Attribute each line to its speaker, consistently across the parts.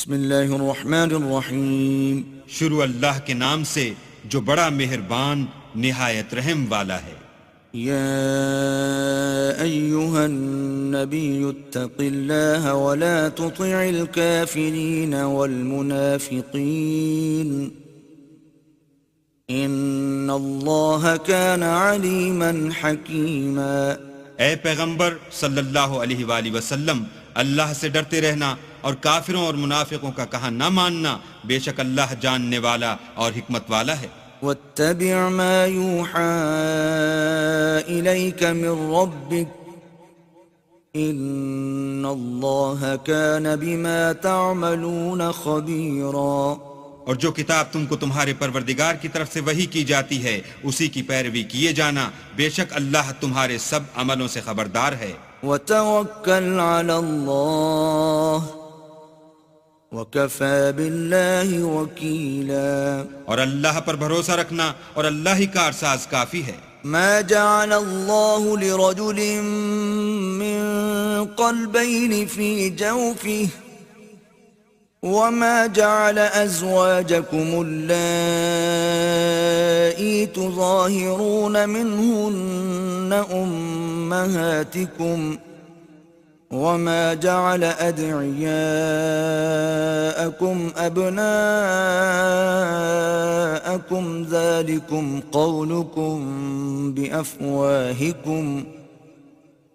Speaker 1: بسم اللہ الرحمن الرحیم
Speaker 2: شروع اللہ کے نام سے جو بڑا مہربان نہایت رحم والا ہے۔
Speaker 1: یا ایہا النبی اتق اللہ ولا تطع الكافرین والمنافقین ان اللہ کان علیما حکیما۔
Speaker 2: اے پیغمبر صلی اللہ علیہ وآلہ وسلم، اللہ سے ڈرتے رہنا اور کافروں اور منافقوں کا کہا نہ ماننا، بے شک اللہ جاننے والا اور حکمت والا ہے۔
Speaker 1: واتبع ما يوحى إليك من ربك إن الله كان بما تعملون خبيرا۔
Speaker 2: اور جو کتاب تم کو تمہارے پروردگار کی طرف سے وحی کی جاتی ہے اسی کی پیروی کیے جانا، بے شک اللہ تمہارے سب عملوں سے خبردار ہے۔
Speaker 1: وتوکل علی اللہ وکفى باللہ وکیلا۔
Speaker 2: اور اللہ پر بھروسہ رکھنا اور اللہ ہی کارساز کافی ہے۔
Speaker 1: ما جعل اللہ لرجل من قلبین فی جوفہ وما جعل ازواجکم اللائی تظاہرون منہن امہاتکم وما جعل أدعياءكم أبناءكم ذلكم قولكم بأفواهكم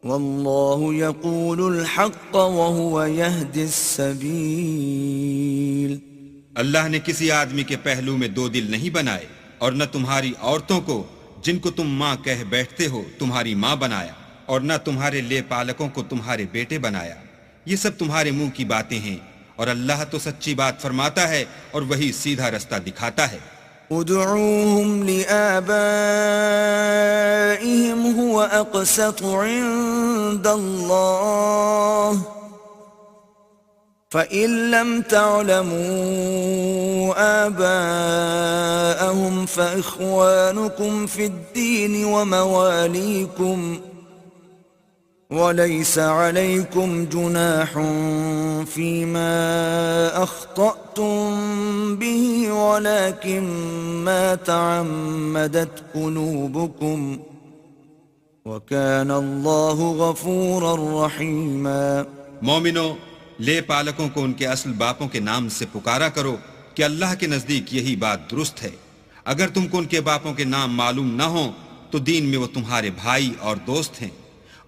Speaker 1: والله يقول الحق وهو يهدي السبيل۔
Speaker 2: اللہ نے کسی آدمی کے پہلو میں دو دل نہیں بنائے، اور نہ تمہاری عورتوں کو جن کو تم ماں کہہ بیٹھتے ہو تمہاری ماں بنایا، اور نہ تمہارے لے پالکوں کو تمہارے بیٹے بنایا۔ یہ سب تمہارے منہ کی باتیں ہیں، اور اللہ تو سچی بات فرماتا ہے اور وہی سیدھا رستہ دکھاتا ہے۔
Speaker 1: ادعوهم لآبائهم هو أقسط عند الله فإن لم تعلموا آباءهم فإخوانكم في الدين ومواليكم وَلَيْسَ عَلَيْكُمْ جُنَاحٌ فِيمَا أَخْطَأْتُمْ بِهِ وَلَكِنْ مَا تَعَمَّدَتْ قُلُوبُكُمْ وَكَانَ اللَّهُ غَفُورًا رَحِيمًا۔
Speaker 2: مومنو، لے پالکوں کو ان کے اصل باپوں کے نام سے پکارا کرو کہ اللہ کے نزدیک یہی بات درست ہے۔ اگر تم کو ان کے باپوں کے نام معلوم نہ ہوں تو دین میں وہ تمہارے بھائی اور دوست ہیں،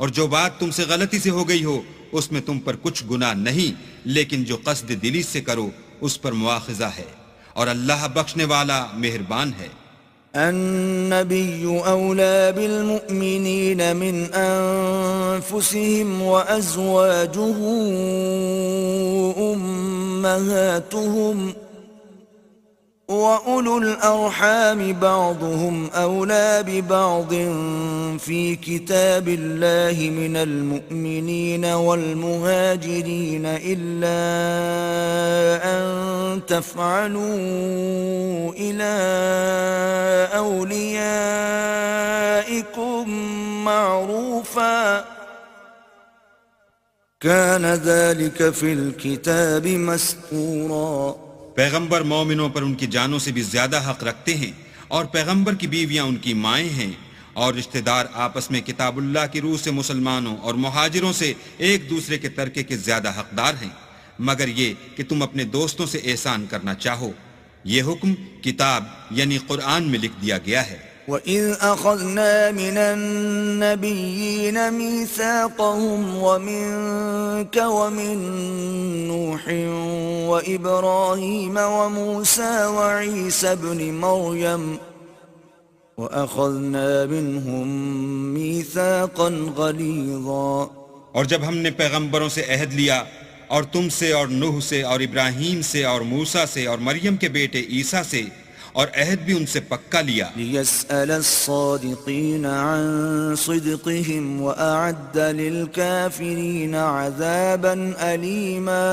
Speaker 2: اور جو بات تم سے غلطی سے ہو گئی ہو اس میں تم پر کچھ گناہ نہیں، لیکن جو قصد دلی سے کرو اس پر مواخذہ ہے، اور اللہ بخشنے والا مہربان ہے۔
Speaker 1: النبی اولا بالمؤمنین من انفسهم وازواجه امهاتهم وَأُولُو الْأَرْحَامِ بَعْضُهُمْ أَوْلَى بِبَعْضٍ فِي كِتَابِ اللَّهِ مِنَ الْمُؤْمِنِينَ وَالْمُهَاجِرِينَ إِلَّا أَن تَفْعَلُوا إِلَى أَوْلِيَائِكُمْ مَعْرُوفًا كَانَ ذَلِكَ فِي الْكِتَابِ مَسْطُورًا۔
Speaker 2: پیغمبر مومنوں پر ان کی جانوں سے بھی زیادہ حق رکھتے ہیں، اور پیغمبر کی بیویاں ان کی مائیں ہیں، اور رشتہ دار آپس میں کتاب اللہ کی روح سے مسلمانوں اور مہاجروں سے ایک دوسرے کے ترکے کے زیادہ حقدار ہیں، مگر یہ کہ تم اپنے دوستوں سے احسان کرنا چاہو۔ یہ حکم کتاب یعنی قرآن میں لکھ دیا گیا ہے۔
Speaker 1: وَإِذْ أَخَذْنَا مِنَ النَّبِيِّينَ مِيثَاقَهُمْ وَمِنْكَ وَمِنْ نُوحٍ وَإِبْرَاهِيمَ وَمُوسَى وَعِيسَى ابْنِ مَرْيَمَ وَأَخَذْنَا مِنْهُمْ مِيثَاقًا غَلِيظًا۔
Speaker 2: اور جب ہم نے پیغمبروں سے عہد لیا، اور تم سے اور نوح سے اور ابراہیم سے اور موسیٰ سے اور مریم کے بیٹے عیسیٰ سے، اور عہد بھی ان سے پکا لیا،
Speaker 1: لِيَسْأَلَ الصَّادِقِينَ عَن صِدْقِهِمْ وَأَعَدَّ لِلْكَافِرِينَ عَذَابًا أَلِيمًا۔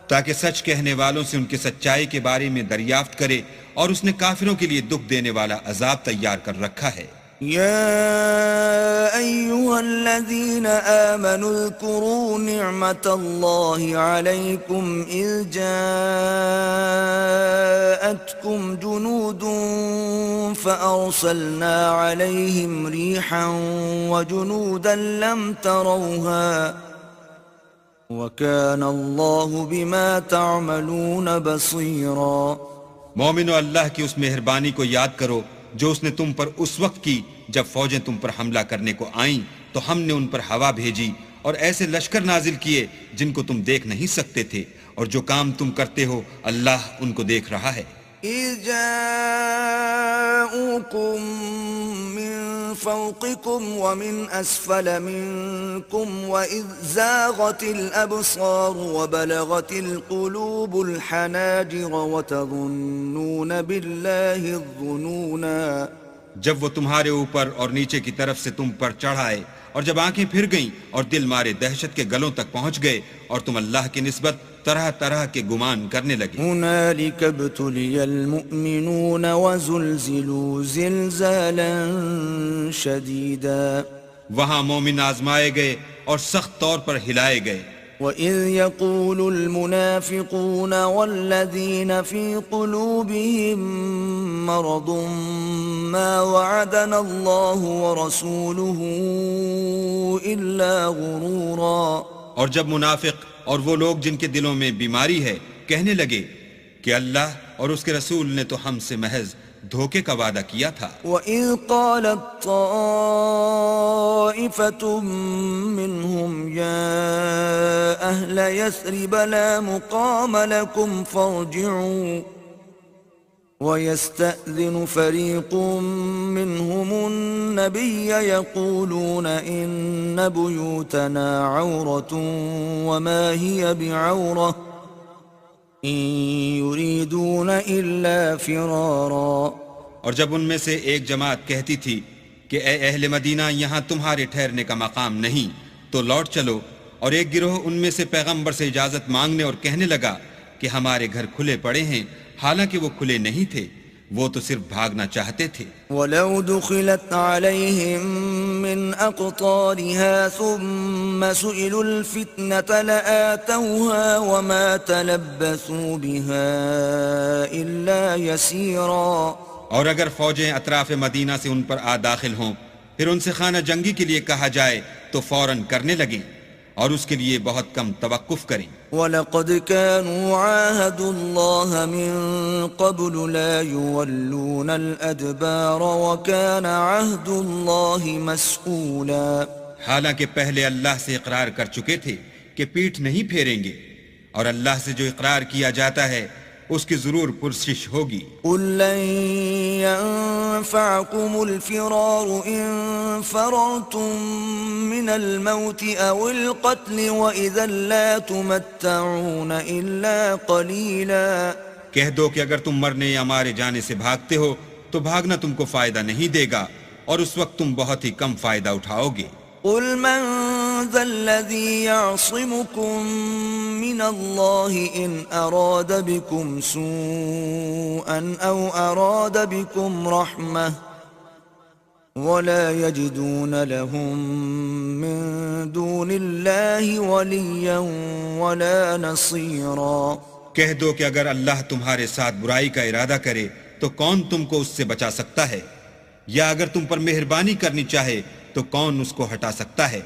Speaker 2: تاکہ سچ کہنے والوں سے ان کی سچائی کے بارے میں دریافت کرے، اور اس نے کافروں کے لیے دکھ دینے والا عذاب تیار کر رکھا ہے۔
Speaker 1: يا أيها الذين آمنوا اذكروا نعمة الله عليكم إذ جاءتكم جنود فأرسلنا عليهم ريحا وجنودا لم تروها وكان الله بما تعملون بصيرا.
Speaker 2: مومنو، اللہ کی اس مہربانی کو یاد کرو جو اس نے تم پر اس وقت کی جب فوجیں تم پر حملہ کرنے کو آئیں تو ہم نے ان پر ہوا بھیجی اور ایسے لشکر نازل کیے جن کو تم دیکھ نہیں سکتے تھے، اور جو کام تم کرتے ہو اللہ ان کو دیکھ رہا ہے.
Speaker 1: إذ جاءوكم من فوقكم ومن أسفل منكم وإذ زاغت الأبصار وبلغت القلوب الحناجر وتظنون بالله الظنونا.
Speaker 2: جب وہ تمہارے اوپر اور نیچے کی طرف سے تم پر چڑھائے اور جب آنکھیں پھر گئیں اور دل مارے دہشت کے گلوں تک پہنچ گئے اور تم اللہ کی نسبت طرح طرح کے گمان کرنے لگے.
Speaker 1: هنالك ابتلي المؤمنون وزلزلوا زلزالا شديدا.
Speaker 2: وہاں مومن آزمائے گئے اور سخت طور پر ہلائے گئے.
Speaker 1: وَإِذْ يَقُولُ الْمُنَافِقُونَ وَالَّذِينَ فِي قُلُوبِهِم مَّرَضٌ مَّا وَعَدَنَا اللَّهُ وَرَسُولُهُ إِلَّا غُرُورًا.
Speaker 2: اور جب منافق اور وہ لوگ جن کے دلوں میں بیماری ہے کہنے لگے کہ اللہ اور اس کے رسول نے تو ہم سے محض دھوکے کا وعدہ کیا تھا.
Speaker 1: وَإِذْ قَالَتْ طَائِفَةٌ مِّنْهُمْ يَا أَهْلَ يَثْرِبَ لَا مُقَامَ لَكُمْ فَارْجِعُوا وَيَسْتَأْذِنُ فَرِيقٌ مِّنْهُمُ النَّبِيَّ يَقُولُونَ إِنَّ بُيُوتَنَا عَوْرَةٌ وَمَا هِيَ بِعَوْرَةٍ إِن يُرِيدُونَ إِلَّا فِرَارًا.
Speaker 2: اور جب ان میں سے ایک جماعت کہتی تھی کہ اے اہل مدینہ یہاں تمہارے ٹھہرنے کا مقام نہیں تو لوٹ چلو، اور ایک گروہ ان میں سے پیغمبر سے اجازت مانگنے اور کہنے لگا کہ ہمارے گھر کھلے پڑے ہیں، حالانکہ وہ کھلے نہیں تھے، وہ تو صرف بھاگنا چاہتے تھے.
Speaker 1: وَلَوْ دُخِلَتْ عَلَيْهِمْ مِنْ أَقْطَارِهَا ثُمَّ سُئِلُوا الْفِتْنَةَ لَآتَوْهَا وَمَا تَلَبَّثُوا بِهَا إِلَّا يَسِيرًا.
Speaker 2: اور اگر فوجیں اطراف مدینہ سے ان پر آ داخل ہوں پھر ان سے خانہ جنگی کے لیے کہا جائے تو فوراً کرنے لگیں اور اس کے لیے بہت کم توقف کریں.
Speaker 1: وَلَقَدْ كَانُوا عَاهَدُوا اللَّهَ مِن قَبْلُ لَا يُوَلُّونَ الْأَدْبَارَ وَكَانَ عَهْدُ اللَّهِ مَسْئُولًا.
Speaker 2: حالانکہ پہلے اللہ سے اقرار کر چکے تھے کہ پیٹھ نہیں پھیریں گے، اور اللہ سے جو اقرار کیا جاتا ہے اس کی ضرور پرسش ہوگی.
Speaker 1: قُل لَّن يَنفَعَكُمُ الْفِرَارُ إِن فَرَرْتُم مِّنَ الْمَوْتِ أَوِ الْقَتْلِ وَإِذًا لَّا تُمَتَّعُونَ إِلَّا قَلِيلًا.
Speaker 2: کہہ دو کہ اگر تم مرنے یا مارے جانے سے بھاگتے ہو تو بھاگنا تم کو فائدہ نہیں دے گا، اور اس وقت تم بہت ہی کم فائدہ اٹھاؤ گے.
Speaker 1: قُلْ مَن ذَا الَّذِي يَعْصِمُكُم مِّنَ اللَّهِ إِنْ أَرَادَ بِكُمْ سُوءًا أَوْ أَرَادَ بِكُمْ رَحْمَةً وَلَا يَجِدُونَ لَهُم مِّن دُونِ اللَّهِ وَلِيًّا وَلَا نَصِيرًا.
Speaker 2: کہہ دو کہ اگر اللہ تمہارے ساتھ برائی کا ارادہ کرے تو کون تم کو اس سے بچا سکتا ہے، یا اگر تم پر مہربانی کرنی چاہے تو کون اس کو ہٹا سکتا ہے.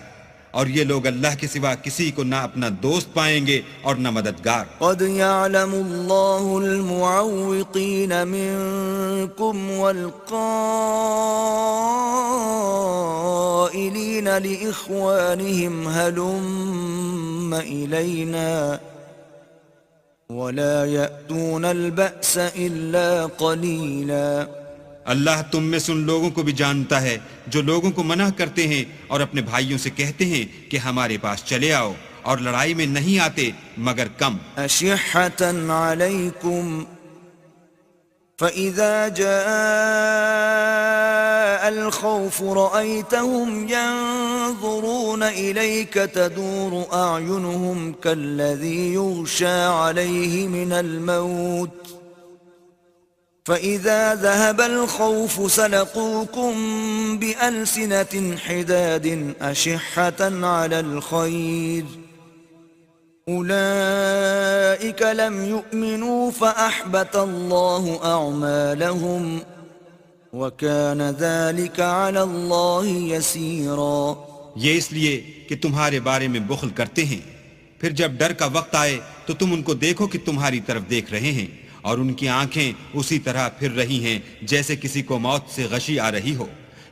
Speaker 2: اور یہ لوگ اللہ کے سوا کسی کو نہ اپنا دوست پائیں گے اور نہ مددگار.
Speaker 1: قد يعلم الله المعوقين منكم والقائلين لإخوانهم هلم إلينا ولا يأتون البأس إلا قليلا.
Speaker 2: اللہ تم میں سے ان لوگوں کو بھی جانتا ہے جو لوگوں کو منع کرتے ہیں اور اپنے بھائیوں سے کہتے ہیں کہ ہمارے پاس چلے آؤ، اور لڑائی میں نہیں آتے مگر کم.
Speaker 1: أشحة عليكم فإذا جاء الخوف رأيتهم ينظرون إليك تدور أعينهم كالذي يغشى عليه من الموت فإذا ذهب الخوف سلقوكم بألسنة حداد أشحة على الخير أولئك لم يؤمنوا فأحبط الله أعمالهم وَكَانَ ذَلِكَ عَلَى اللَّهِ يَسِيرًا۔
Speaker 2: یہ اس لیے کہ تمہارے بارے میں بخل کرتے ہیں، پھر جب ڈر کا وقت آئے تو تم ان کو دیکھو کہ تمہاری طرف دیکھ رہے ہیں، اور ان کی آنکھیں اسی طرح پھر رہی ہیں جیسے کسی کو موت سے غشی آ رہی ہو۔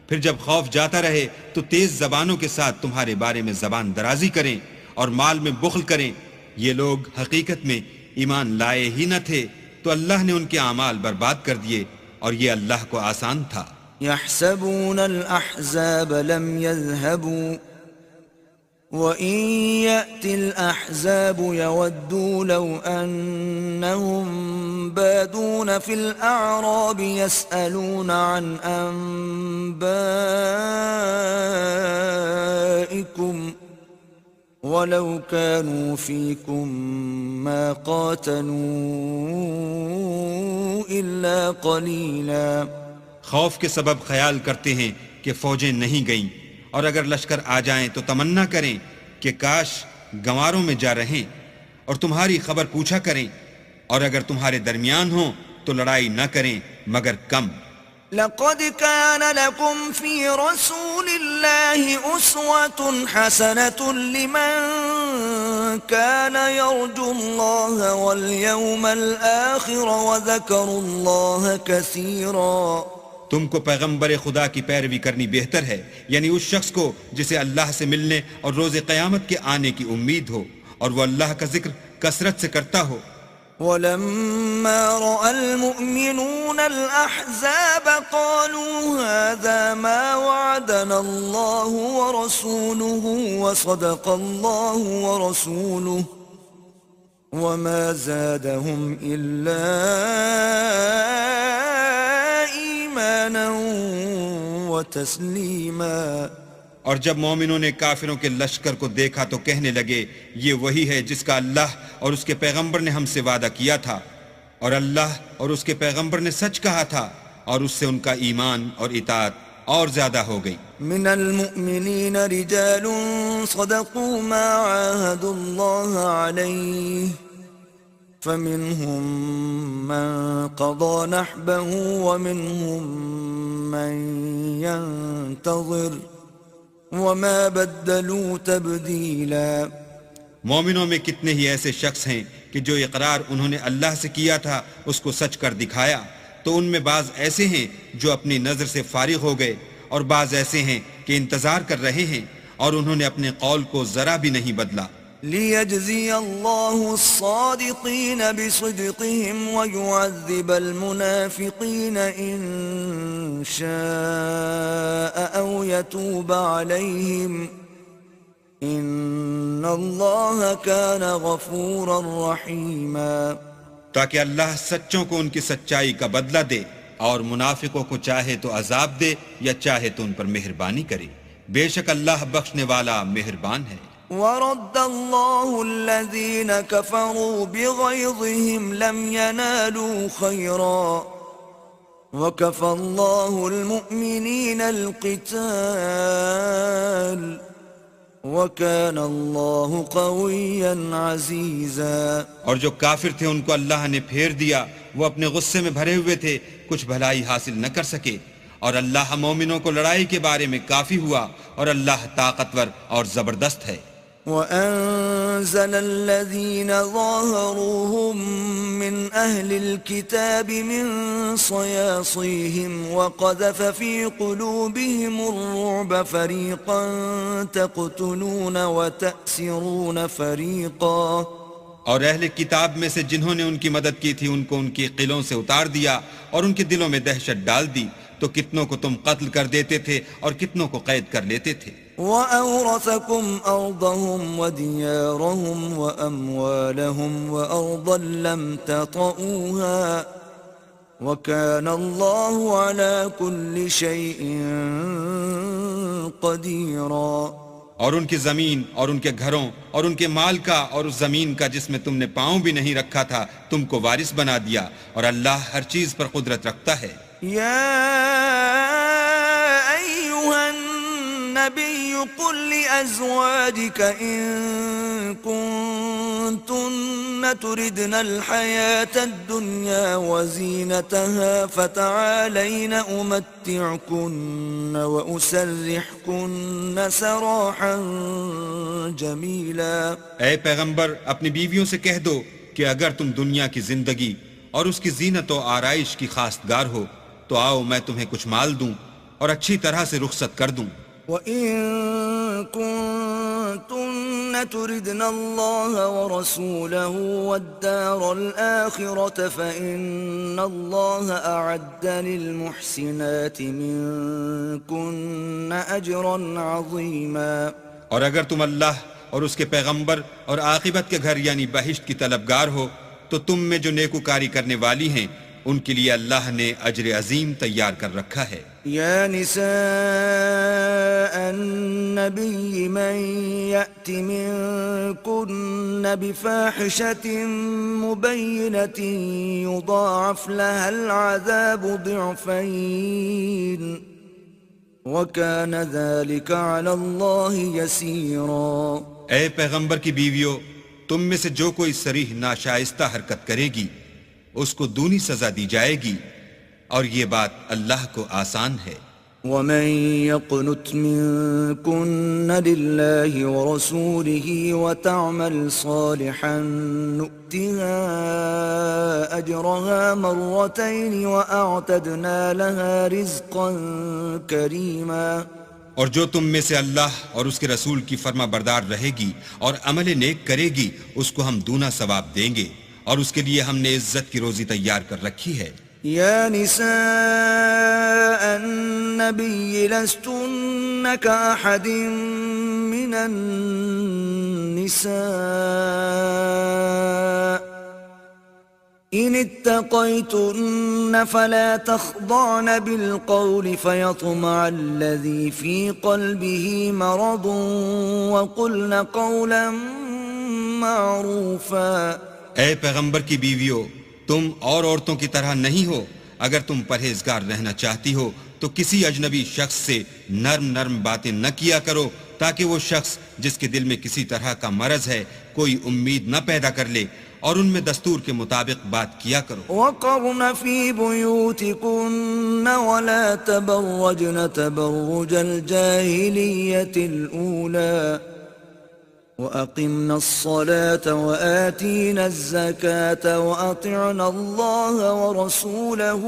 Speaker 2: پھر جب خوف جاتا رہے تو تیز زبانوں کے ساتھ تمہارے بارے میں زبان درازی کریں اور مال میں بخل کریں۔ یہ لوگ حقیقت میں ایمان لائے ہی نہ تھے، تو اللہ نے ان کے اعمال برباد کر دیے، اور یہ اللہ کو آسان تھا۔
Speaker 1: يحسبون الأحزاب لم يذهبوا وإن يأتي الأحزاب يودوا لو أنهم بادون في الأعراب يسألون عن أنبائكم ولو كانوا فيكم ما قاتلوا إلا قليلا۔
Speaker 2: خوف کے سبب خیال کرتے ہیں کہ فوجیں نہیں گئیں، اور اگر لشکر آ جائیں تو تمنا کریں کہ کاش گنواروں میں جا رہیں اور تمہاری خبر پوچھا کریں، اور اگر تمہارے درمیان ہوں تو لڑائی نہ کریں مگر کم۔
Speaker 1: لقد كان لكم في رسول الله أسوة حسنة لمن كان يرجو الله واليوم الآخر وذكر الله كثيرا۔
Speaker 2: تم کو پیغمبر خدا کی پیروی کرنی بہتر ہے، یعنی اس شخص کو جسے اللہ سے ملنے اور روز قیامت کے آنے کی امید ہو، اور وہ اللہ کا ذکر کثرت سے کرتا ہو۔
Speaker 1: وَلَمَّا رَأَى الْمُؤْمِنُونَ الْأَحْزَابَ قَالُوا هَذَا مَا وَعَدَنَا اللَّهُ وَرَسُولُهُ وَصَدَقَ اللَّهُ وَرَسُولُهُ وَمَا زَادَهُمْ إِلَّا إِيمَانًا وَتَسْلِيمًا۔
Speaker 2: اور جب مومنوں نے کافروں کے لشکر کو دیکھا تو کہنے لگے یہ وہی ہے جس کا اللہ اور اس کے پیغمبر نے ہم سے وعدہ کیا تھا، اور اللہ اور اس کے پیغمبر نے سچ کہا تھا، اور اس سے ان کا ایمان اور اطاعت اور زیادہ ہو گئی۔
Speaker 1: من المؤمنین رجال صدقوا ما عاهدوا الله عليه فمنهم من قضى نحبه ومنهم من ينتظر وما بدلوا تبدیلا۔
Speaker 2: مومنوں میں کتنے ہی ایسے شخص ہیں کہ جو اقرار انہوں نے اللہ سے کیا تھا اس کو سچ کر دکھایا، تو ان میں بعض ایسے ہیں جو اپنی نظر سے فارغ ہو گئے، اور بعض ایسے ہیں کہ انتظار کر رہے ہیں، اور انہوں نے اپنے قول کو ذرا بھی نہیں بدلا۔
Speaker 1: لِيَجْزِيَ اللَّهُ الصَّادِقِينَ بِصِدْقِهِمْ وَيُعَذِّبَ الْمُنَافِقِينَ إِن شَاءَ أَوْ يَتُوبَ عَلَيْهِمْ إِنَّ اللَّهَ كَانَ غَفُورًا رَحِيمًا۔
Speaker 2: تاکہ اللہ سچوں کو ان کی سچائی کا بدلہ دے، اور منافقوں کو چاہے تو عذاب دے یا چاہے تو ان پر مہربانی کرے، بے شک اللہ بخشنے والا مہربان ہے۔
Speaker 1: وَرَدَّ اللَّهُ الَّذِينَ كَفَرُوا بِغَيْظِهِمْ لَمْ يَنَالُوا خَيْرًا وَكَفَى اللَّهُ الْمُؤْمِنِينَ الْقِتَالَ وَكَانَ اللَّهُ قَوِيًّا عَزِيزًا۔
Speaker 2: اور جو کافر تھے ان کو اللہ نے پھیر دیا، وہ اپنے غصے میں بھرے ہوئے تھے، کچھ بھلائی حاصل نہ کر سکے، اور اللہ مومنوں کو لڑائی کے بارے میں کافی ہوا، اور اللہ طاقتور اور زبردست ہے۔
Speaker 1: وَأَنزَلَ الَّذِينَ ظَاهَرُوهُم مِّنْ أَهْلِ الْكِتَابِ مِنْ صَيَاصِيهِمْ وَقَذَفَ فِي قُلُوبِهِمُ الرُّعْبَ فَرِيقًا تَقْتُلُونَ وَتَأْسِرُونَ فَرِيقًا۔
Speaker 2: اور اہل کتاب میں سے جنہوں نے ان کی مدد کی تھی ان کو ان کی قلعوں سے اتار دیا اور ان کے دلوں میں دہشت ڈال دی، تو کتنوں کو تم قتل کر دیتے تھے اور کتنوں کو قید کر لیتے تھے۔
Speaker 1: وَأَوْرَثَكُمْ أَرْضَهُمْ وَدِيَارَهُمْ وَأَمْوَالَهُمْ وَأَرْضًا لَّمْ تَطَئُوهَا وَكَانَ اللَّهُ عَلَى كُلِّ شَيْءٍ قَدِيرًا۔
Speaker 2: اور ان کی زمین اور ان کے گھروں اور ان کے مال کا اور اس زمین کا جس میں تم نے پاؤں بھی نہیں رکھا تھا تم کو وارث بنا دیا، اور اللہ ہر چیز پر قدرت رکھتا ہے۔
Speaker 1: يا أيها النبي قل لأزواجك إن كنتن تردن الحياة الدنيا وزينتها فتعالين أمتعكن وأسرحكن سراحا جميلا۔
Speaker 2: اے پیغمبر اپنی بیویوں سے کہہ دو کہ اگر تم دنیا کی زندگی اور اس کی زینت و آرائش کی خواستگار ہو تو آؤ میں تمہیں کچھ مال دوں اور اچھی طرح سے رخصت کر دوں۔
Speaker 1: وَإِن كُنتُنَّ تُرِدْنَ اللَّهَ وَرَسُولَهُ وَالدَّارَ الْآخِرَةَ فَإِنَّ اللَّهَ أَعَدَّ لِلْمُحْسِنَاتِ مِنكُنَّ أَجْرًا عَظِيمًا۔
Speaker 2: اور اگر تم اللہ اور اس کے پیغمبر اور عاقبت کے گھر یعنی بہشت کی طلبگار ہو تو تم میں جو نیکوکاری کرنے والی ہیں ان کے لیے اللہ نے اجر عظیم تیار کر رکھا ہے۔
Speaker 1: يا نساء النبي من يأت منكن بفاحشة مبينة يضاعف لها العذاب ضعفين وكان ذلك على الله يسيرا۔
Speaker 2: اے پیغمبر کی بیویوں، تم میں سے جو کوئی صریح ناشائستہ حرکت کرے گی اس کو دونی سزا دی جائے گی، اور یہ بات اللہ کو آسان ہے۔
Speaker 1: ومن يقنت منكن لله ورسوله وتعمل صالحا نؤتها أجرها مرتين وأعتدنا لها رزقا كريما۔
Speaker 2: اور جو تم میں سے اللہ اور اس کے رسول کی فرما بردار رہے گی اور عمل نیک کرے گی اس کو ہم دونا ثواب دیں گے، اور اس کے لیے ہم نے عزت کی روزی تیار کر رکھی ہے۔
Speaker 1: يا نساء النبي لستن كأحد من النساء إن اتقيتن فلا تخضعن بالقول فيطمع الذي في قلبه مرض وقلن قولا معروفا۔
Speaker 2: اے پیغمبر کی بیویوں، تم اور عورتوں کی طرح نہیں ہو، اگر تم پرہیزگار رہنا چاہتی ہو تو کسی اجنبی شخص سے نرم نرم باتیں نہ کیا کرو تاکہ وہ شخص جس کے دل میں کسی طرح کا مرض ہے کوئی امید نہ پیدا کر لے، اور ان میں دستور کے مطابق بات کیا کرو۔
Speaker 1: وقرن في بيوتكن ولا تبرجن تبرج الجاهلية الأولى وأقمنا الصلاة وآتينا الزكاة وأطعنا الله ورسوله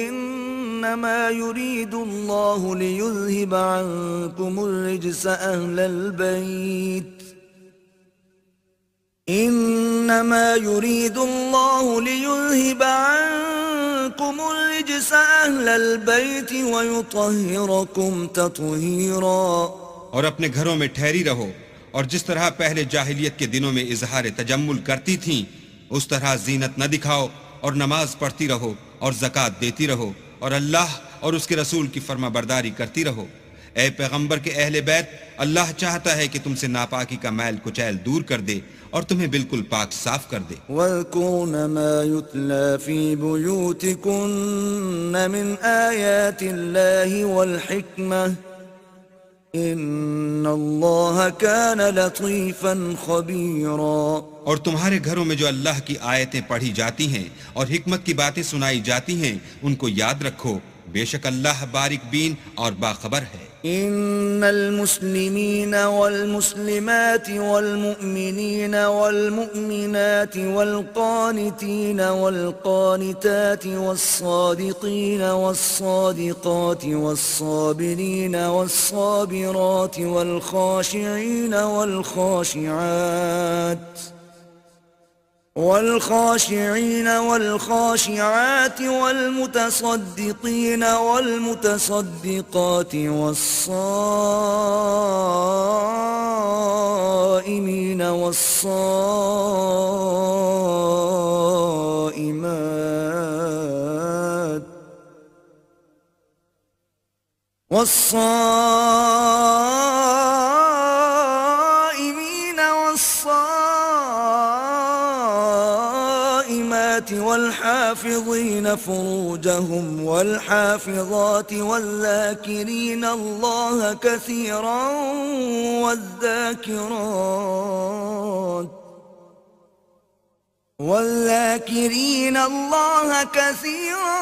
Speaker 1: إنما يريد الله ليذهب عنكم الرجس أهل البيت إنما يريد الله ليذهب عنكم الرجس أهل البيت ويطهركم تطهيرا۔
Speaker 2: اور اپنے گھروں میں ٹھہری رہو، اور جس طرح پہلے جاہلیت کے دنوں میں اظہار تجمل کرتی تھیں اس طرح زینت نہ دکھاؤ، اور نماز پڑھتی رہو اور زکوٰۃ دیتی رہو، اور اللہ اور اس کے رسول کی فرما برداری کرتی رہو۔ اے پیغمبر کے اہل بیت، اللہ چاہتا ہے کہ تم سے ناپاکی کا میل کچیل دور کر دے اور تمہیں بالکل پاک صاف کر دے۔
Speaker 1: وَاذْكُرْنَ مَا يُتْلَى فِي بُيُوتِكُنَّ مِنْ آيَاتِ اللَّهِ وَالْحِكْمَةِ إِنَّ اللَّهَ كَانَ لَطِيفًا خَبِيرًا۔
Speaker 2: اور تمہارے گھروں میں جو اللہ کی آیتیں پڑھی جاتی ہیں اور حکمت کی باتیں سنائی جاتی ہیں ان کو یاد رکھو، بے شک اللہ باریک بین اور باخبر ہے۔
Speaker 1: إن المسلمين والمسلمات والمؤمنين والمؤمنات والقانتين والقانتات والصادقين والصادقات والصابرين والصابرات والخاشعين والخاشعين والخاشعات والمتصدقين والمتصدقات والصائمين والصائمات والصائمات والحافظين فروجهم والحافظات والذاكرين الله كثيرا والذاكرين الله كثيرا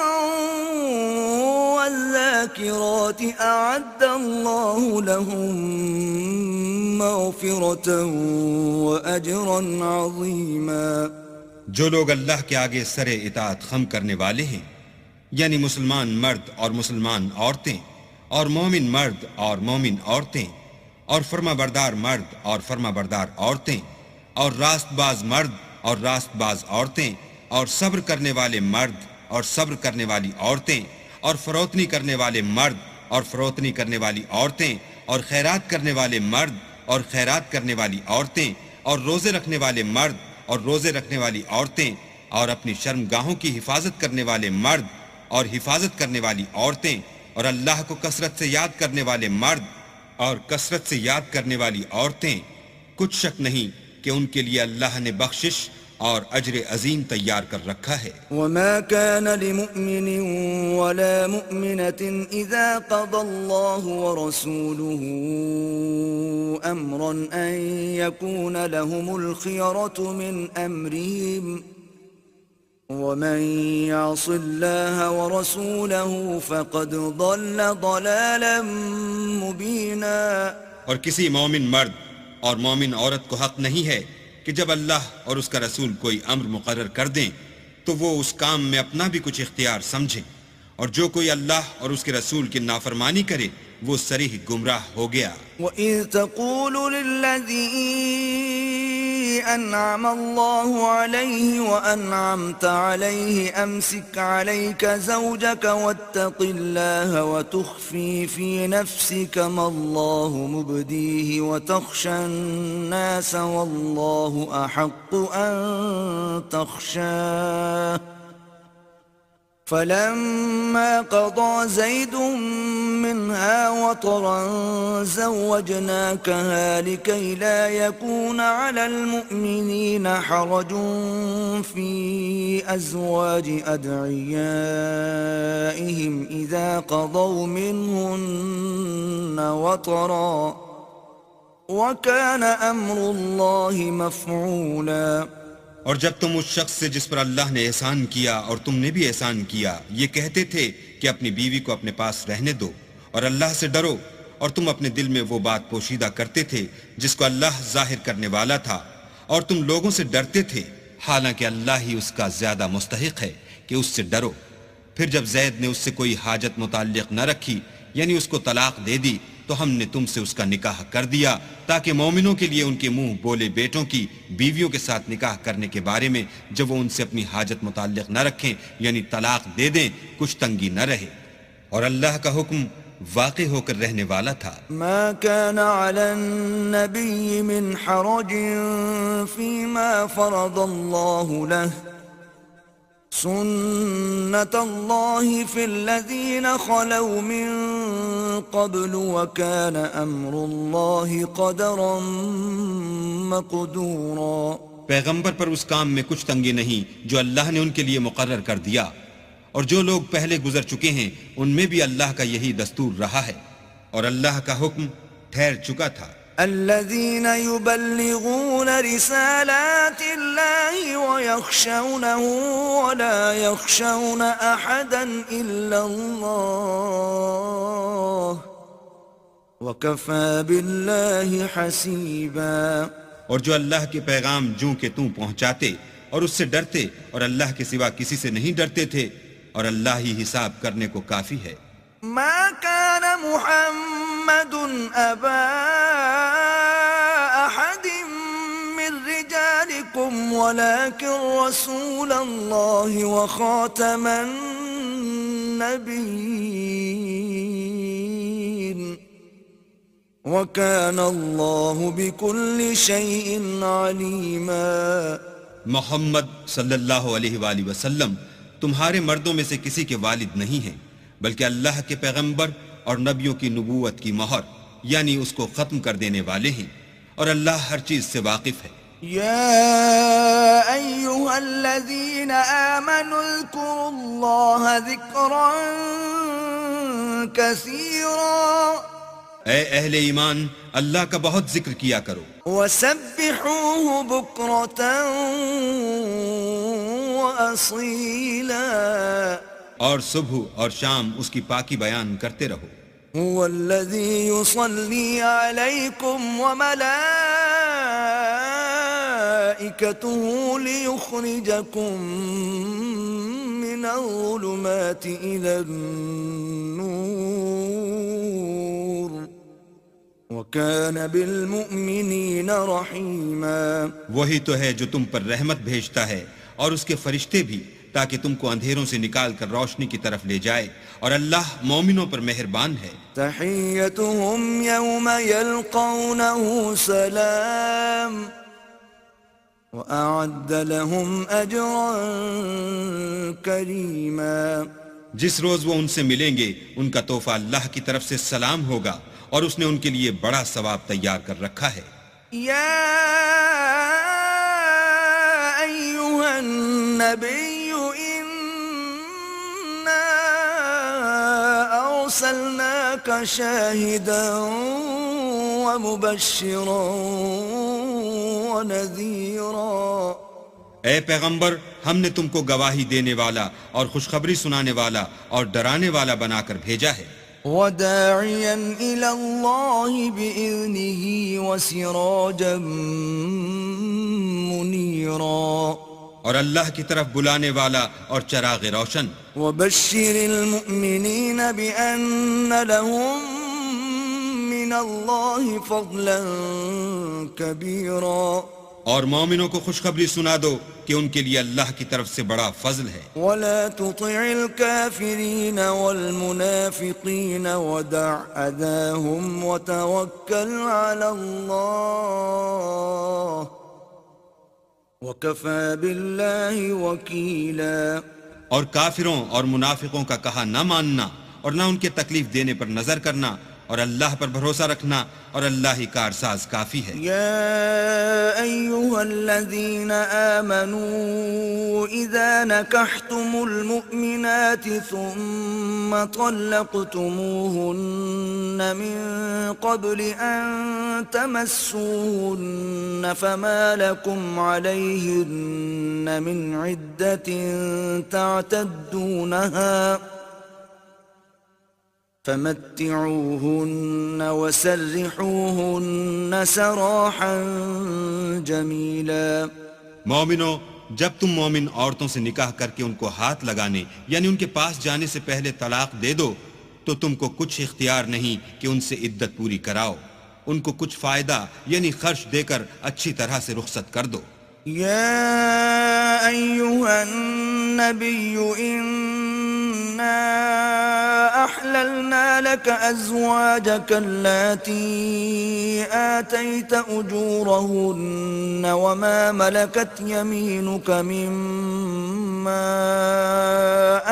Speaker 1: والذاكرات أعد الله لهم مغفرة وأجرا عظيما.
Speaker 2: جو لوگ اللہ کے آگے سر اطاعت خم کرنے والے ہیں، یعنی مسلمان مرد اور مسلمان عورتیں، اور مومن مرد اور مومن عورتیں، اور فرما بردار مرد اور فرما بردار عورتیں، اور راست باز مرد اور راست باز عورتیں، اور صبر کرنے والے مرد اور صبر کرنے والی عورتیں، اور فروتنی کرنے والے مرد اور فروتنی کرنے والی عورتیں، اور خیرات کرنے والے مرد اور خیرات کرنے والی عورتیں، اور روزے رکھنے والے مرد اور روزے رکھنے والی عورتیں، اور اپنی شرمگاہوں کی حفاظت کرنے والے مرد اور حفاظت کرنے والی عورتیں، اور اللہ کو کثرت سے یاد کرنے والے مرد اور کثرت سے یاد کرنے والی عورتیں. کچھ شک نہیں کہ ان کے لیے اللہ نے بخشش اور اجر عظیم تیار کر رکھا ہے.
Speaker 1: وما كان لمؤمن ولا مؤمنة إذا قضى الله ورسوله أمرا أن يكون لهم الخيرة من أمرهم ومن يعص الله ورسوله فقد ضل ضلالا مبينا.
Speaker 2: اور کسی مومن مرد اور مومن عورت کو حق نہیں ہے کہ جب اللہ اور اس کا رسول کوئی امر مقرر کر دیں تو وہ اس کام میں اپنا بھی کچھ اختیار سمجھیں، اور جو کوئی اللہ اور اس کے رسول کی نافرمانی کرے وہ صریح گمراہ ہو گیا.
Speaker 1: وَإِذْ تَقُولُ لِلَّذِي أَنْعَمَ اللَّهُ عَلَيْهِ وَأَنْعَمْتَ عَلَيْهِ أَمْسِكْ عَلَيْكَ زَوْجَكَ وَاتَّقِ اللَّهَ وَتُخْفِي فِي نَفْسِكَ مَا اللَّهُ مُبْدِيهِ وَتَخْشَى النَّاسَ وَاللَّهُ أَحَقُّ أَن تَخْشَاهُ فلما قضى زيد منها وطرا زوجناكها لكي لا يكون على المؤمنين حرج في أزواج أدعيائهم إذا قضوا منهن وطرا وكان أمر الله مفعولا.
Speaker 2: اور جب تم اس شخص سے جس پر اللہ نے احسان کیا اور تم نے بھی احسان کیا یہ کہتے تھے کہ اپنی بیوی کو اپنے پاس رہنے دو اور اللہ سے ڈرو، اور تم اپنے دل میں وہ بات پوشیدہ کرتے تھے جس کو اللہ ظاہر کرنے والا تھا، اور تم لوگوں سے ڈرتے تھے حالانکہ اللہ ہی اس کا زیادہ مستحق ہے کہ اس سے ڈرو. پھر جب زید نے اس سے کوئی حاجت متعلق نہ رکھی یعنی اس کو طلاق دے دی تو ہم نے تم سے اس کا نکاح کر دیا تاکہ مومنوں کے لیے ان کے منہ بولے بیٹوں کی بیویوں کے ساتھ نکاح کرنے کے بارے میں جب وہ ان سے اپنی حاجت متعلق نہ رکھیں یعنی طلاق دے دیں کچھ تنگی نہ رہے، اور اللہ کا حکم واقع ہو کر رہنے والا تھا.
Speaker 1: ما كان على النبي من حرج فيما فرض الله له سنة الله في الذين خلوا من قبل وكان أمر الله قدرا مقدورا.
Speaker 2: پیغمبر پر اس کام میں کچھ تنگی نہیں جو اللہ نے ان کے لیے مقرر کر دیا، اور جو لوگ پہلے گزر چکے ہیں ان میں بھی اللہ کا یہی دستور رہا ہے، اور اللہ کا حکم ٹھہر چکا تھا.
Speaker 1: الذين يبلغون رسالات الله ويخشونه ولا يخشون أحدا إلا الله وكفى بالله حسيبا.
Speaker 2: اور جو اللہ کے پیغام جوں کہ توں پہنچاتے اور اس سے ڈرتے اور اللہ کے سوا کسی سے نہیں ڈرتے تھے، اور اللہ ہی حساب کرنے کو کافی ہے.
Speaker 1: ما كان محمد أبا أحد من رجالكم ولكن رسول الله وخاتم النبيين وكان الله بكل شيء عليما.
Speaker 2: محمد صلی اللہ علیہ وآلہ وسلم تمہارے مردوں میں سے کسی کے والد نہیں ہیں، بلکہ اللہ کے پیغمبر اور نبیوں کی نبوت کی مہر یعنی اس کو ختم کر دینے والے ہیں، اور اللہ ہر چیز سے واقف ہے.
Speaker 1: يا أيها الذين آمنوا اذكروا الله ذكرا كثيرا
Speaker 2: اے اہل ایمان اللہ کا بہت ذکر کیا کرو
Speaker 1: وسبحوه بكرة وأصيلا
Speaker 2: اور صبح اور شام اس کی پاکی بیان کرتے رہو.
Speaker 1: هو الذي يصلي عليكم وملائكته ليخرجكم من الظلمات إلى النور وكان بالمؤمنين رحيما.
Speaker 2: وہی تو ہے جو تم پر رحمت بھیجتا ہے اور اس کے فرشتے بھی تاکہ تم کو اندھیروں سے نکال کر روشنی کی طرف لے جائے اور اللہ مومنوں پر مہربان ہے.
Speaker 1: تحيتهم يوم يلقونه سلام وأعد لهم أجرا كريما.
Speaker 2: جس روز وہ ان سے ملیں گے ان کا تحفہ اللہ کی طرف سے سلام ہوگا اور اس نے ان کے لیے بڑا ثواب تیار کر رکھا ہے.
Speaker 1: يا أيها النبي أرسلناك شاهدا ومبشرا ونذيرا.
Speaker 2: اے پیغمبر ہم نے تم کو گواہی دینے والا اور خوشخبری سنانے والا اور ڈرانے والا بنا کر بھیجا ہے.
Speaker 1: وداعيا إلى الله بإذنه وسراجا منيرا.
Speaker 2: اور اللہ کی طرف بلانے والا اور چراغ روشن.
Speaker 1: وبشر المؤمنين بأن لهم من الله فضلا كبيرا.
Speaker 2: اور مومنوں کو خوشخبری سنا دو کہ ان کے لیے اللہ کی طرف سے بڑا فضل ہے.
Speaker 1: ولا تطع الكافرين والمنافقين ودع أذاهم وتوكل على الله وكفى بالله وكيلا.
Speaker 2: اور کافروں اور منافقوں کا کہا نہ ماننا اور نہ ان کے تکلیف دینے پر نظر کرنا اور اللہ پر بھروسہ رکھنا اور اللہ ہی کارساز کافی ہے.
Speaker 1: يا أيها الذين آمنوا إذا نكحتم المؤمنات ثم طلقتموهن من قبل أن تمسوهن فما لكم عليهن من عدة تعتدونها فمتعوهن وسرحوهن سراحا جميلا.
Speaker 2: مومنو جب تم مومن عورتوں سے نکاح کر کے ان کو ہاتھ لگانے یعنی ان کے پاس جانے سے پہلے طلاق دے دو تو تم کو کچھ اختیار نہیں کہ ان سے عدت پوری کراؤ. ان کو کچھ فائدہ یعنی خرچ دے کر اچھی طرح سے رخصت کر دو.
Speaker 1: يا أيها النبي إنا أحللنا لك أزواجك اللاتي آتيت أجورهن وما ملكت يمينك مما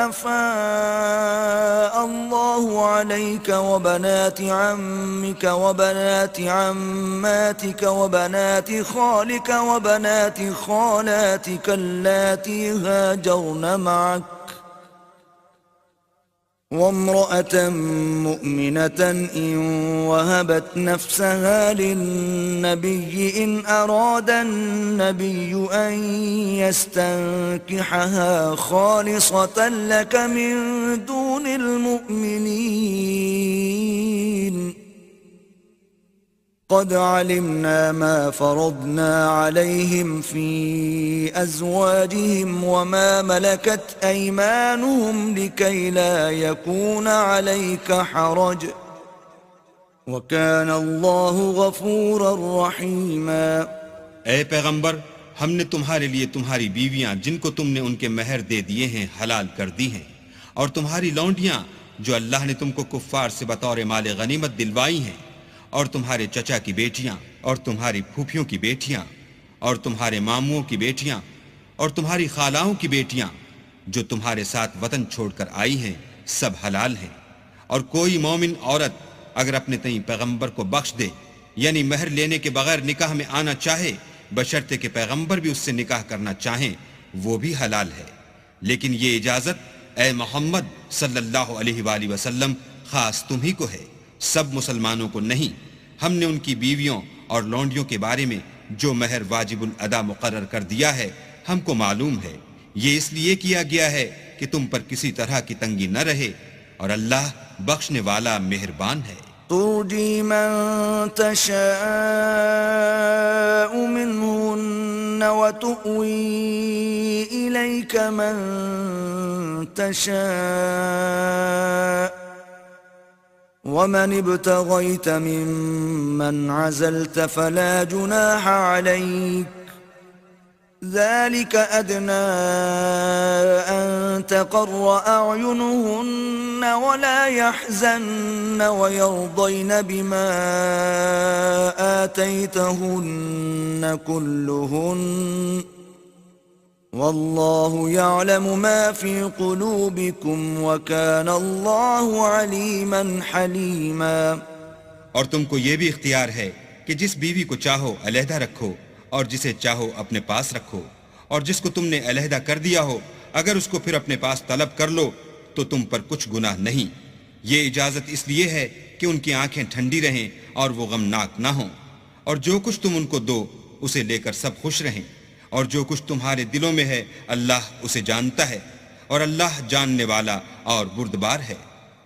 Speaker 1: أفاء الله عليك وبنات عمك وبنات عماتك وبنات خالك وبنات خالاتك اللاتي هاجرن معك وامرأة مؤمنة إن وهبت نفسها للنبي إن أراد النبي أن يستنكحها خالصة لك من دون المؤمنين قد علمنا ما فرضنا عليهم في أزواجهم وما ملكت أيمانهم لكي لا يكون عليك حرج وكان الله غفورا رحيما.
Speaker 2: اے پیغمبر ہم نے تمہارے لیے تمہاری بیویاں جن کو تم نے ان کے مہر دے دیے ہیں حلال کر دی ہیں اور تمہاری لونڈیاں جو اللہ نے تم کو کفار سے بطور مال غنیمت دلوائی ہیں اور تمہارے چچا کی بیٹیاں اور تمہاری پھوپھیوں کی بیٹیاں اور تمہارے ماموں کی بیٹیاں اور تمہاری خالاؤں کی بیٹیاں جو تمہارے ساتھ وطن چھوڑ کر آئی ہیں سب حلال ہیں. اور کوئی مومن عورت اگر اپنے تئیں پیغمبر کو بخش دے یعنی مہر لینے کے بغیر نکاح میں آنا چاہے بشرطے کہ پیغمبر بھی اس سے نکاح کرنا چاہیں وہ بھی حلال ہے. لیکن یہ اجازت اے محمد صلی اللہ علیہ وآلہ وسلم خاص تمہیں کو ہے، سب مسلمانوں کو نہیں. ہم نے ان کی بیویوں اور لونڈیوں کے بارے میں جو مہر واجب الادا مقرر کر دیا ہے ہم کو معلوم ہے. یہ اس لیے کیا گیا ہے کہ تم پر کسی طرح کی تنگی نہ رہے، اور اللہ بخشنے والا مہربان ہے.
Speaker 1: ترجي من تشاء منهن وتؤوي إليك من تشاء ومن ابتغيت ممن عزلت فلا جناح عليك ذلك أدنى أن تقر أعينهن ولا يحزن ويرضين بما آتيتهن كلهن والله يعلم ما في قلوبكم وكان الله عليما حليما.
Speaker 2: اور تم کو یہ بھی اختیار ہے کہ جس بیوی کو چاہو علیحدہ رکھو اور جسے چاہو اپنے پاس رکھو، اور جس کو تم نے علیحدہ کر دیا ہو اگر اس کو پھر اپنے پاس طلب کر لو تو تم پر کچھ گناہ نہیں. یہ اجازت اس لیے ہے کہ ان کی آنکھیں ٹھنڈی رہیں اور وہ غمناک نہ ہوں، اور جو کچھ تم ان کو دو اسے لے کر سب خوش رہیں، اور جو کچھ تمہارے دلوں میں ہے اللہ اسے جانتا ہے، اور اللہ جاننے والا اور بردبار ہے.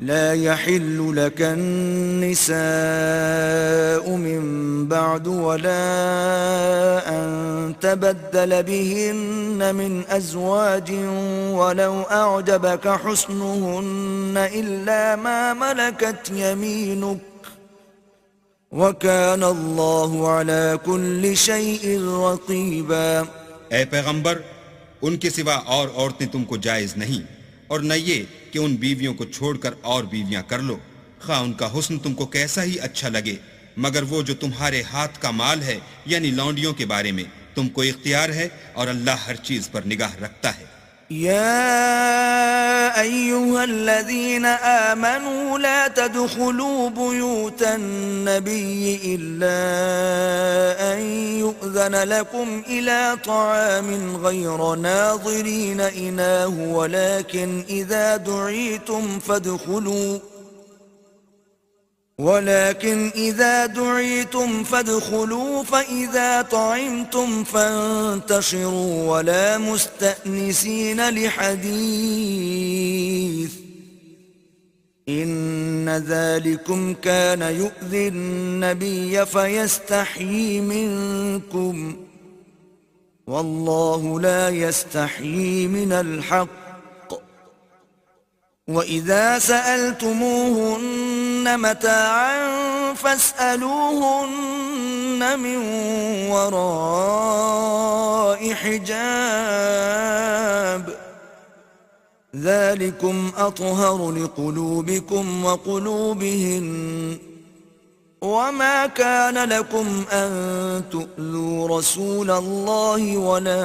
Speaker 1: لا يحل لك النساء من بعد ولا أن تبدل بهن من أزواج ولو أعجبك حسنهن إلا ما ملكت يمينك وكان الله على كل شيء رقيبا.
Speaker 2: اے پیغمبر، ان کے سوا اور عورتیں تم کو جائز نہیں، اور نہ یہ کہ ان بیویوں کو چھوڑ کر اور بیویاں کر لو، خواہ ان کا حسن تم کو کیسا ہی اچھا لگے، مگر وہ جو تمہارے ہاتھ کا مال ہے یعنی لونڈیوں کے بارے میں تم کو اختیار ہے، اور اللہ ہر چیز پر نگاہ رکھتا ہے.
Speaker 1: يا أيها الذين آمنوا لا تدخلوا بيوت النبي إلا أن يؤذن لكم إلى طعام غير ناظرين إناه ولكن إذا دعيتم فادخلوا فإذا طعمتم فانتشروا ولا مستأنسين لحديث إن ذلكم كان يؤذي النبي فيستحيي منكم والله لا يستحيي من الحق وَإِذَا سَأَلْتُمُوهُنَّ مَتَاعًا فَاسْأَلُوهُنَّ مِنْ وَرَاءِ حِجَابٍ ذَلِكُمْ أَطْهَرُ لِقُلُوبِكُمْ وَقُلُوبِهِنَّ وَمَا كَانَ لَكُمْ أَن تُؤْذُوا رَسُولَ اللَّهِ وَلَا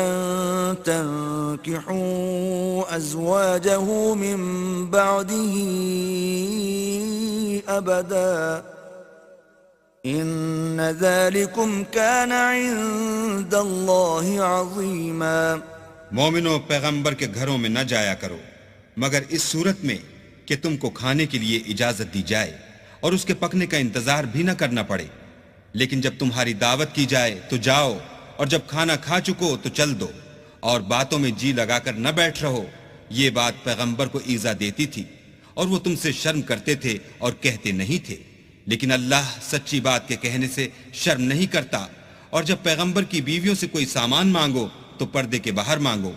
Speaker 1: أَن تَنكِحُوا أَزْوَاجَهُ مِن بَعْدِهِ أَبَدًا إِنَّ ذَلِكُمْ كَانَ عِندَ اللَّهِ عَظِيمًا.
Speaker 2: مومنو، پیغمبر کے گھروں میں نہ جایا کرو مگر اس صورت میں کہ تم کو کھانے کے لیے اجازت دی جائے اور اس کے پکنے کا انتظار بھی نہ کرنا پڑے، لیکن جب تمہاری دعوت کی جائے تو جاؤ، اور جب کھانا کھا چکو تو چل دو، اور باتوں میں جی لگا کر نہ بیٹھ رہو. یہ بات پیغمبر کو ایذا دیتی تھی اور وہ تم سے شرم کرتے تھے اور کہتے نہیں تھے، لیکن اللہ سچی بات کے کہنے سے شرم نہیں کرتا. اور جب پیغمبر کی بیویوں سے کوئی سامان مانگو تو پردے کے باہر مانگو،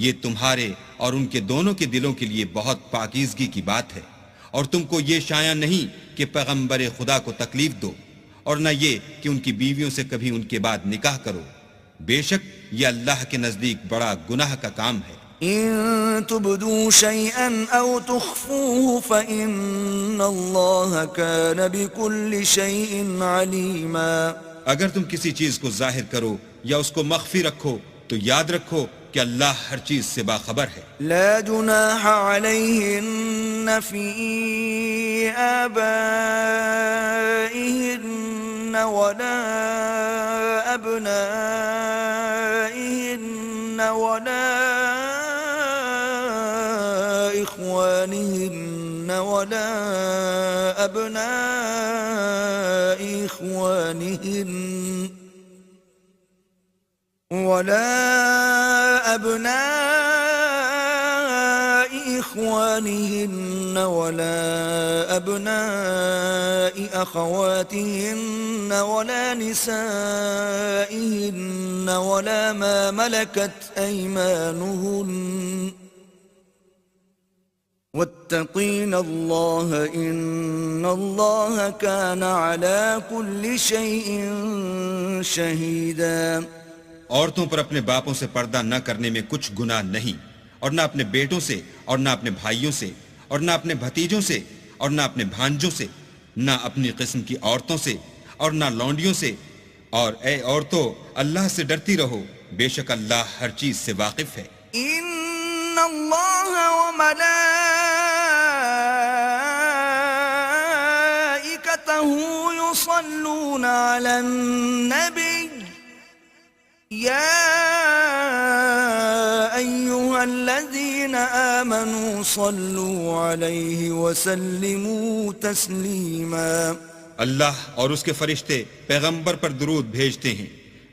Speaker 2: یہ تمہارے اور ان کے دونوں کے دلوں کے لیے بہت پاکیزگی کی بات ہے. اور تم کو یہ شایع نہیں کہ پیغمبر خدا کو تکلیف دو، اور نہ یہ کہ ان کی بیویوں سے کبھی ان کے بعد نکاح کرو، بے شک یہ اللہ کے نزدیک بڑا گناہ کا کام ہے.
Speaker 1: إن تبدوا شيئا أو تخفوه فإن الله كان بكل شيء عليما.
Speaker 2: اگر تم کسی چیز کو ظاہر کرو یا اس کو مخفی رکھو تو یاد رکھو کہ اللہ ہر چیز سے باخبر ہے.
Speaker 1: لا جناح عليهن في آبائهن ولا أبنائهن ولا إخوانهن ولا أبناء إخوانهن ولا أبناء أخواتهن ولا نسائهن ولا ما ملكت أيمانهن واتقين الله إن الله كان على كل شيء شهيدا.
Speaker 2: عورتوں پر اپنے باپوں سے پردہ نہ کرنے میں کچھ گناہ نہیں، اور نہ اپنے بیٹوں سے اور نہ اپنے بھائیوں سے اور نہ اپنے بھتیجوں سے اور نہ اپنے بھانجوں سے، نہ اپنی قسم کی عورتوں سے اور نہ لونڈیوں سے. اور اے عورتوں، اللہ سے ڈرتی رہو، بے شک اللہ ہر چیز سے واقف ہے.
Speaker 1: ان اللہ وملائکتہ یصلون علی النبی یا ایہا الذین آمنوا صلوا علیہ وسلموا تسلیما.
Speaker 2: اللہ اور اس کے فرشتے پیغمبر پر درود بھیجتے ہیں،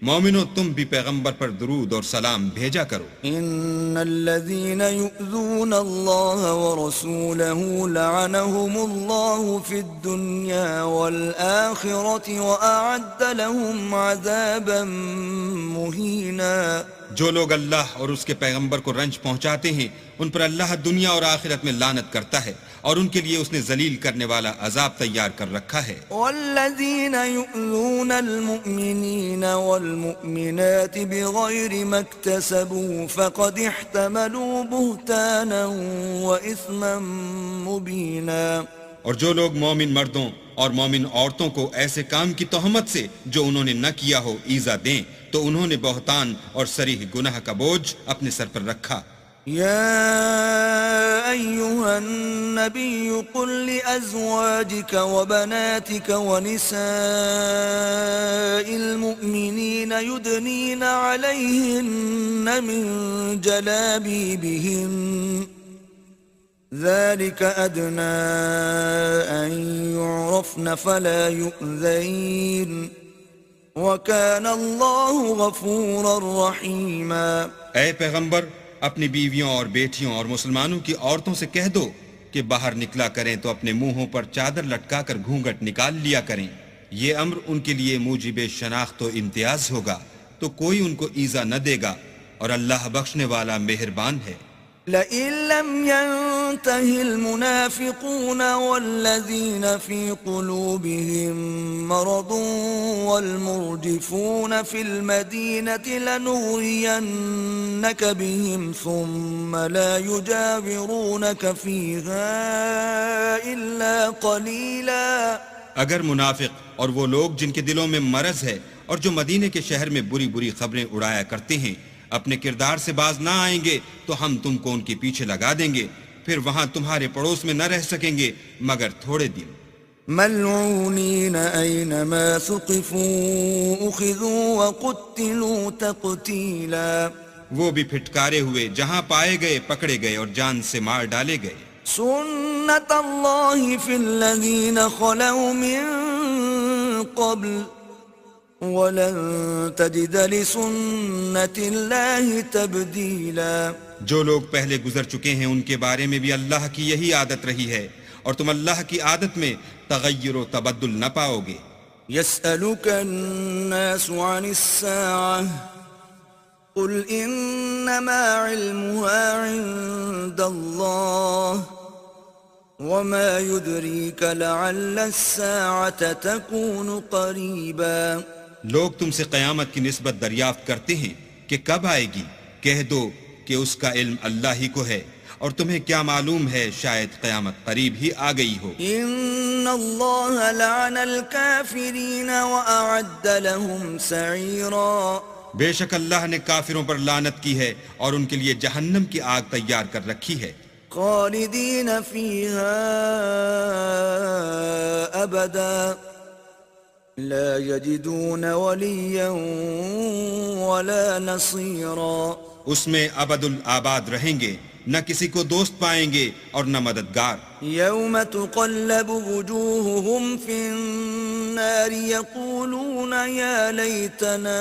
Speaker 2: مومنو تم بھی پیغمبر پر درود اور سلام بھیجا کرو.
Speaker 1: ان الذين يؤذون الله ورسوله لعنهم الله في الدنيا والآخرة وأعد لهم عذابا مهينا.
Speaker 2: جو لوگ اللہ اور اس کے پیغمبر کو رنج پہنچاتے ہیں ان پر اللہ دنیا اور آخرت میں لعنت کرتا ہے، اور ان کے لیے اس نے ذلیل کرنے والا عذاب تیار کر رکھا ہے.
Speaker 1: والذین یؤذون المؤمنین والمؤمنات بغیر ما اکتسبوا فقد احتملوا بہتانا وإثما مبینا.
Speaker 2: اور جو لوگ مومن مردوں اور مومن عورتوں کو ایسے کام کی تہمت سے جو انہوں نے نہ کیا ہو ایذا دیں تو انہوں نے بہتان اور صریح گناہ کا بوجھ اپنے سر پر رکھا.
Speaker 1: يا أيها النبي قل لأزواجك وبناتك ونساء المؤمنين يدنين عليهن من جلابيبهن ذلك أدنى أن يعرفن فلا يؤذين وكان الله غفورا رحيما.
Speaker 2: اے پیغمبر، اپنی بیویوں اور بیٹیوں اور مسلمانوں کی عورتوں سے کہہ دو کہ باہر نکلا کریں تو اپنے منہوں پر چادر لٹکا کر گھونگھٹ نکال لیا کریں. یہ امر ان کے لیے موجب شناخت و امتیاز ہوگا تو کوئی ان کو ایذا نہ دے گا، اور اللہ بخشنے والا مہربان ہے.
Speaker 1: لئن لم ينته المنافقون والذين في قلوبهم مرض والمرجفون في المدينة لنغرينك بهم ثم لا يجاورونك فيها إلا قليلا.
Speaker 2: اگر منافق اور وہ لوگ جن کے دلوں میں مرض ہے اور جو مدینے کے شہر میں بری بری خبریں اڑایا کرتے ہیں اپنے کردار سے باز نہ آئیں گے تو ہم تم کو ان کے پیچھے لگا دیں گے، پھر وہاں تمہارے پڑوس میں نہ رہ سکیں گے مگر تھوڑے دن.
Speaker 1: ملعونین اینما ثقفوا اخذوا وقتلوا تقتیلا.
Speaker 2: وہ بھی پھٹکارے ہوئے، جہاں پائے گئے پکڑے گئے اور جان سے مار ڈالے گئے.
Speaker 1: سنت اللہ فی الذین خلوا من قبل وَلَن تَجِدَ لِسُنَّةِ اللَّهِ تَبْدِيلًا.
Speaker 2: جو لوگ پہلے گزر چکے ہیں ان کے بارے میں بھی اللہ کی یہی عادت رہی ہے، اور تم اللہ کی عادت میں تغیر و تبدل نہ پاؤ گے.
Speaker 1: يَسْأَلُكَ النَّاسُ عَنِ السَّاعَةِ قُلْ إِنَّمَا عِلْمُهَا عِندَ اللَّهِ وَمَا يُدْرِيكَ لَعَلَّ السَّاعَةَ تَكُونُ قَرِيبًا.
Speaker 2: لوگ تم سے قیامت کی نسبت دریافت کرتے ہیں کہ کب آئے گی، کہہ دو کہ اس کا علم اللہ ہی کو ہے، اور تمہیں کیا معلوم ہے شاید قیامت قریب ہی آ گئی ہو.
Speaker 1: ان اللہ لعن الکافرین واعد لهم سعیرا.
Speaker 2: بے شک اللہ نے کافروں پر لعنت کی ہے اور ان کے لیے جہنم کی آگ تیار کر رکھی ہے.
Speaker 1: خالدين فيها أبدا لا يجدون وليا ولا نصيرا.
Speaker 2: اس میں ابد الآباد رہیں گے، نہ کسی کو دوست پائیں گے اور نہ مددگار.
Speaker 1: يوم تقلب وجوههم في النار يقولون يا ليتنا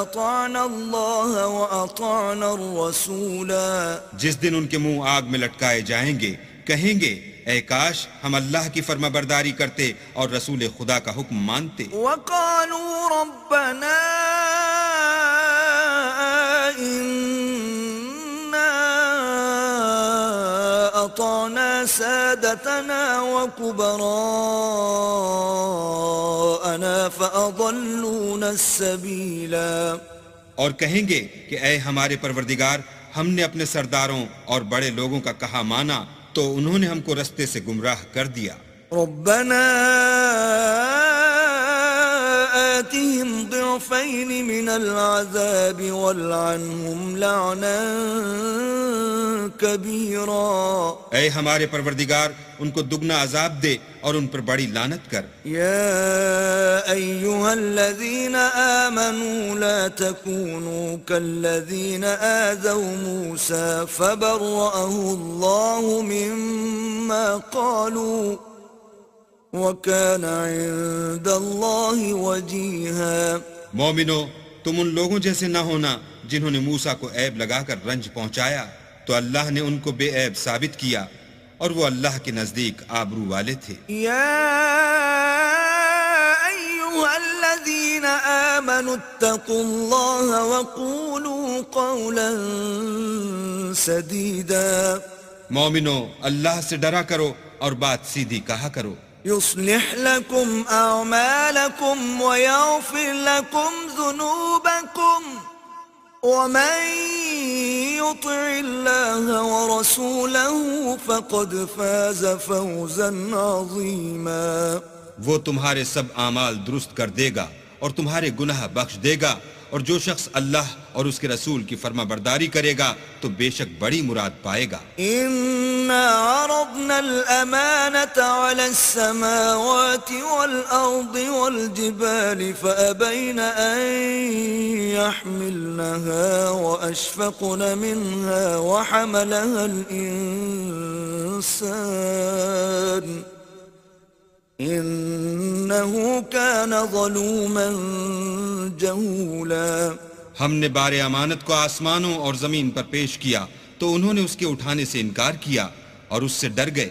Speaker 1: أطعنا الله وأطعنا الرسولا.
Speaker 2: جس دن ان کے منہ آگ میں لٹکائے جائیں گے، کہیں گے اے کاش ہم اللہ کی فرما برداری کرتے اور رسول خدا کا حکم مانتے.
Speaker 1: وقالوا ربنا أطعنا سادتنا وكبراءنا فأضلونا السبيلا.
Speaker 2: اور کہیں گے کہ اے ہمارے پروردگار، ہم نے اپنے سرداروں اور بڑے لوگوں کا کہا مانا تو انہوں نے ہم کو رستے سے گمراہ کر دیا.
Speaker 1: ربنا آتهم ضعفين من العذاب والعنهم لعنا كبيرا.
Speaker 2: اے ہمارے پروردگار، ان کو دگنا عذاب دے اور ان پر بڑی لعنت کر.
Speaker 1: يا أيها الذين آمنوا لا تكونوا كالذين آذوا موسى فبرأه الله مما قالوا وَكَانَ عِندَ اللَّهِ وَجِيهًا.
Speaker 2: مومنو، تم ان لوگوں جیسے نہ ہونا جنہوں نے موسیٰ کو عیب لگا کر رنج پہنچایا، تو اللہ نے ان کو بے عیب ثابت کیا اور وہ اللہ کے نزدیک آبرو والے تھے.
Speaker 1: يَا أَيُّهَا الَّذِينَ آمَنُوا اتَّقُوا اللَّهَ وَقُولُوا قَوْلًا سَدِيدًا.
Speaker 2: مومنو، اللہ سے ڈرا کرو اور بات سیدھی کہا کرو.
Speaker 1: يصلح لكم أعمالكم ويغفر لكم ذنوبكم ومن يطع الله ورسوله فقد فاز فوزا عظيما.
Speaker 2: وہ تمہارے سب اعمال درست کر دے گا اور تمہارے گناہ بخش دے گا، اور جو شخص اللہ اور اس کے رسول کی فرما برداری کرے گا تو بے شک بڑی مراد پائے گا.
Speaker 1: إنا عرضنا الأمانة على السماوات والأرض والجبال فأبين أن يحملنها وأشفقن منها وحملها الإنسان إنه كان ظلوما جهولا.
Speaker 2: ہم نے بار امانت کو آسمانوں اور زمین پر پیش کیا تو انہوں نے اس کے اٹھانے سے انکار کیا اور اس سے ڈر گئے،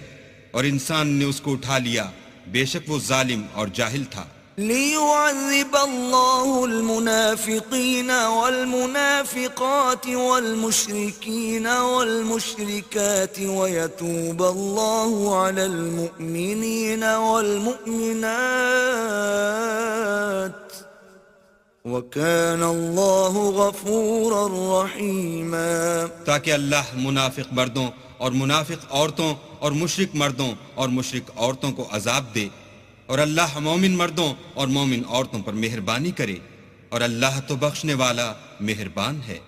Speaker 2: اور انسان نے اس کو اٹھا لیا، بے شک وہ ظالم اور جاہل تھا.
Speaker 1: ليعذب الله المنافقين والمنافقات والمشركين والمشركات ويتوب الله على المؤمنين والمؤمنات وكان الله غفورا رحيما.
Speaker 2: تاکہ اللہ منافق مردوں اور منافق عورتوں اور مشرک مردوں اور مشرک عورتوں کو عذاب دے، اور اللہ مومن مردوں اور مومن عورتوں پر مہربانی کرے، اور اللہ تو بخشنے والا مہربان ہے.